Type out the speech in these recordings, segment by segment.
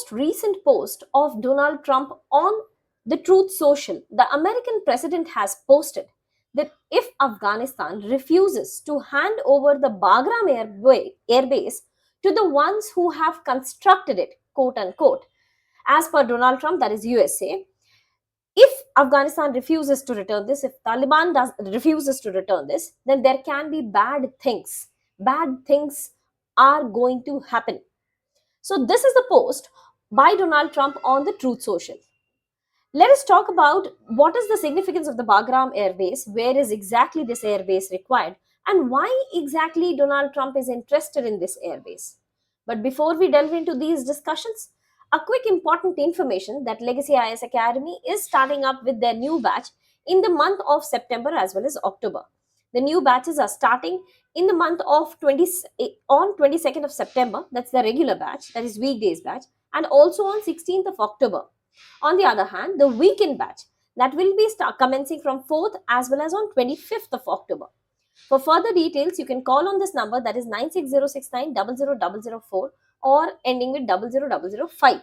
most recent post of Donald Trump on the Truth Social, the American president has posted that if Afghanistan refuses to hand over the Bagram airbase to the ones who have constructed it, quote unquote, as per Donald Trump, that is USA, if Afghanistan refuses to return this, if Taliban refuses to return this, then there can be bad things. Bad things are going to happen. So this is the post by Donald Trump on the Truth Social. Let us talk about what is the significance of the Bagram Air Base, where is exactly this air base required, and why exactly Donald Trump is interested in this air base. But before we delve into these discussions, a quick important information that Legacy IAS Academy is starting up with their new batch in the month of September as well as October. The new batches are starting in the month of 22nd of September, that's the regular batch, that is weekdays batch, and also on 16th of October. On the other hand, the weekend batch that will be commencing from 4th as well as on 25th of October. For further details, you can call on this number, that is 96069 or ending with 00005.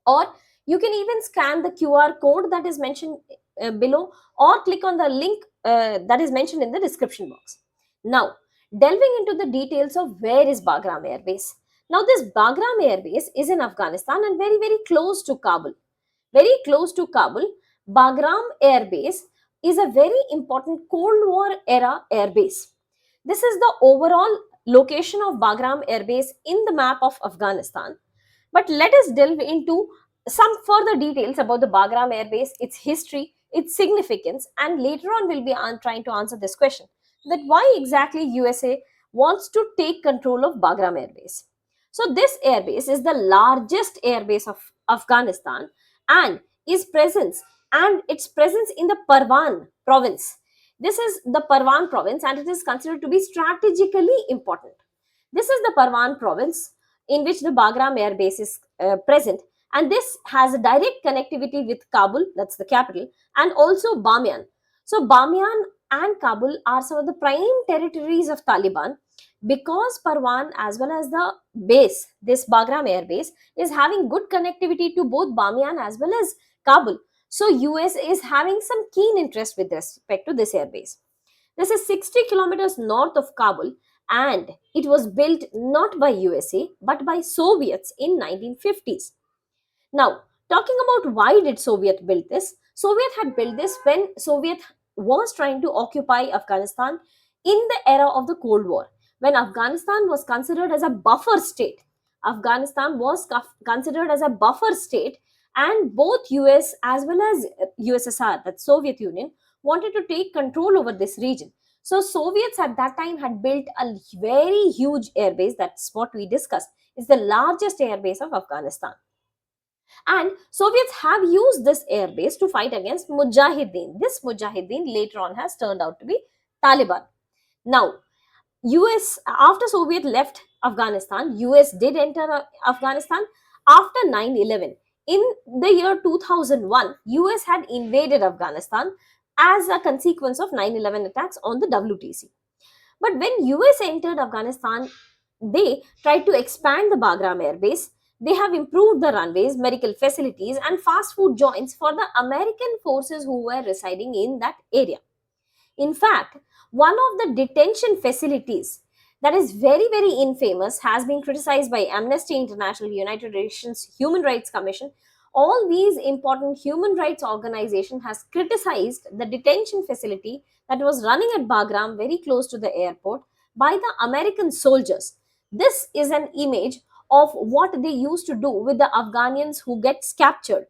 Or you can even scan the QR code that is mentioned below, or click on the link that is mentioned in the description box. Now, delving into the details of where is Bagram Air Base. Now, this Bagram Air Base is in Afghanistan and very, very close to Kabul. Very close to Kabul, Bagram Air Base is a very important Cold War era air base. This is the overall location of Bagram Air Base in the map of Afghanistan. But let us delve into some further details about the Bagram Air Base, its history, its significance, and later on we'll be trying to answer this question, that why exactly USA wants to take control of Bagram Air Base. So this air base is the largest air base of Afghanistan and its presence in the Parwan province. This is the Parwan province and it is considered to be strategically important. This is the Parwan province in which the Bagram Air Base is present, and this has a direct connectivity with Kabul, that's the capital, and also Bamiyan. So Bamiyan and Kabul are some of the prime territories of Taliban, because Parwan as well as the base, this Bagram Air Base, is having good connectivity to both Bamiyan as well as Kabul. So US is having some keen interest with respect to this air base. This is 60 kilometers north of Kabul and it was built not by USA but by Soviets in 1950s. Now, talking about why did Soviet build this? Soviet had built this when Soviet was trying to occupy Afghanistan in the era of the Cold War, when Afghanistan was considered as a buffer state. Afghanistan was considered as a buffer state, and both US as well as USSR, that's Soviet Union, wanted to take control over this region. So Soviets at that time had built a very huge airbase. That's what we discussed. It's the largest airbase of Afghanistan. And Soviets have used this airbase to fight against Mujahideen. This Mujahideen later on has turned out to be Taliban. Now, US, after Soviet left Afghanistan, US did enter Afghanistan after 9/11. In the year 2001, US had invaded Afghanistan as a consequence of 9/11 attacks on the WTC. But when US entered Afghanistan, they tried to expand the Bagram Air Base. They have improved the runways, medical facilities, and fast food joints for the American forces who were residing in that area. In fact, one of the detention facilities that is very, very infamous has been criticized by Amnesty International, United Nations Human Rights Commission. All these important human rights organizations has criticized the detention facility that was running at Bagram, very close to the airport, by the American soldiers. This is an image of what they used to do with the Afghans who gets captured.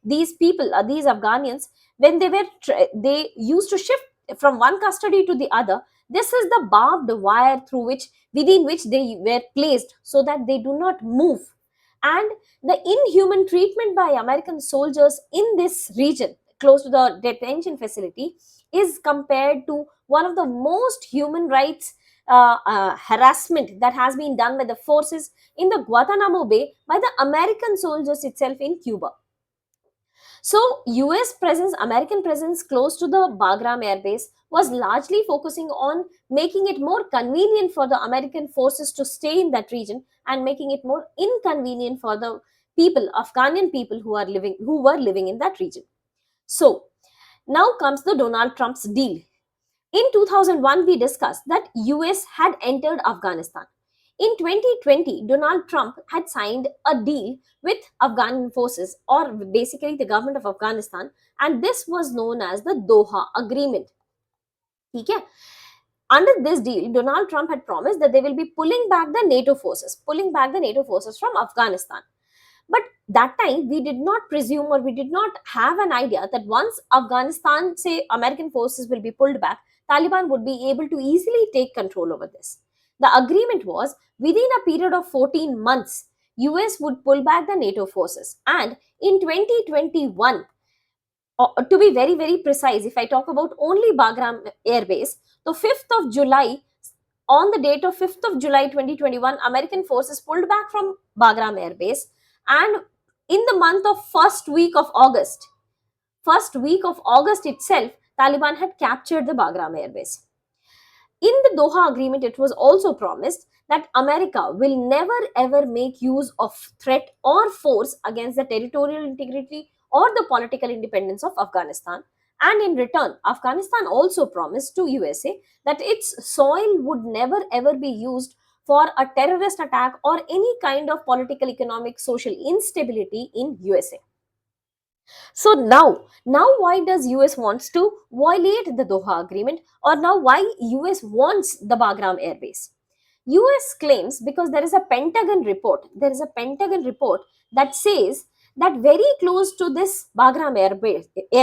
These people, these Afghans, when they used to shift from one custody to the other, this is the barbed wire within which they were placed so that they do not move. And the inhuman treatment by American soldiers in this region close to the detention facility is compared to one of the most human rights harassment that has been done by the forces in the Guantanamo Bay by the American soldiers itself in Cuba. So, American presence close to the Bagram Air Base was largely focusing on making it more convenient for the American forces to stay in that region and making it more inconvenient for the people, Afghanian people who were living in that region. So now comes the Donald Trump's deal. In 2001, we discussed that US had entered Afghanistan. In 2020, Donald Trump had signed a deal with Afghan forces, or basically the government of Afghanistan, and this was known as the Doha Agreement. Okay? Under this deal, Donald Trump had promised that they will be pulling back the NATO forces from Afghanistan. But that time, we did not presume, or we did not have an idea that once Afghanistan, say, American forces will be pulled back, Taliban would be able to easily take control over this. The agreement was within a period of 14 months, US would pull back the NATO forces. And in 2021, to be very, very precise, if I talk about only Bagram Air Base, the 5th of July, on the date of 5th of July 2021, American forces pulled back from Bagram Air Base, and in the month of first week of August itself, Taliban had captured the Bagram Air Base. In the Doha Agreement, it was also promised that America will never ever make use of threat or force against the territorial integrity or the political independence of Afghanistan. And in return, Afghanistan also promised to USA that its soil would never ever be used for a terrorist attack or any kind of political, economic, social instability in USA. So now why does US wants to violate the Doha Agreement, or now why US wants the Bagram Air Base? US claims because there is a Pentagon report that says that very close to this Bagram Air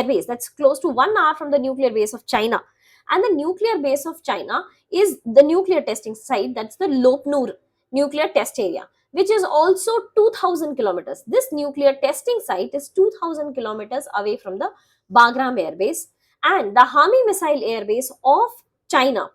Base, that's close to 1 hour from the nuclear base of China, and the nuclear base of China is the nuclear testing site, that's the Lopnur nuclear test area, which is also 2000 kilometers. This nuclear testing site is 2000 kilometers away from the Bagram Air Base. And the Hami Missile Air Base of China,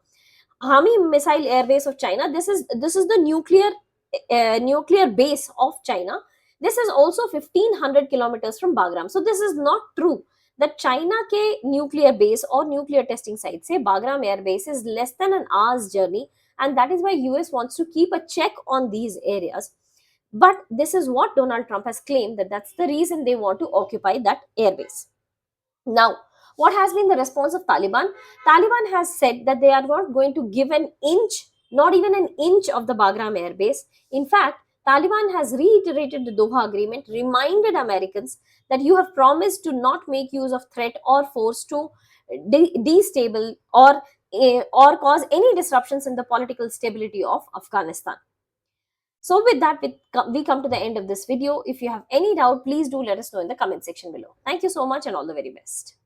Hami Missile Air Base of China, this is the nuclear base of China. This is also 1500 kilometers from Bagram. So this is not true that China ke nuclear base or nuclear testing site, say Bagram Air Base, is less than an hour's journey, and that is why US wants to keep a check on these areas. But this is what Donald Trump has claimed, that that's the reason they want to occupy that airbase. Now, what has been the response of Taliban? Taliban has said that they are not going to give an inch, not even an inch of the Bagram Air Base. In fact, Taliban has reiterated the Doha Agreement, reminded Americans that you have promised to not make use of threat or force to destabilize or cause any disruptions in the political stability of Afghanistan. So with that, we come to the end of this video. If you have any doubt, please do let us know in the comment section below. Thank you so much and all the very best.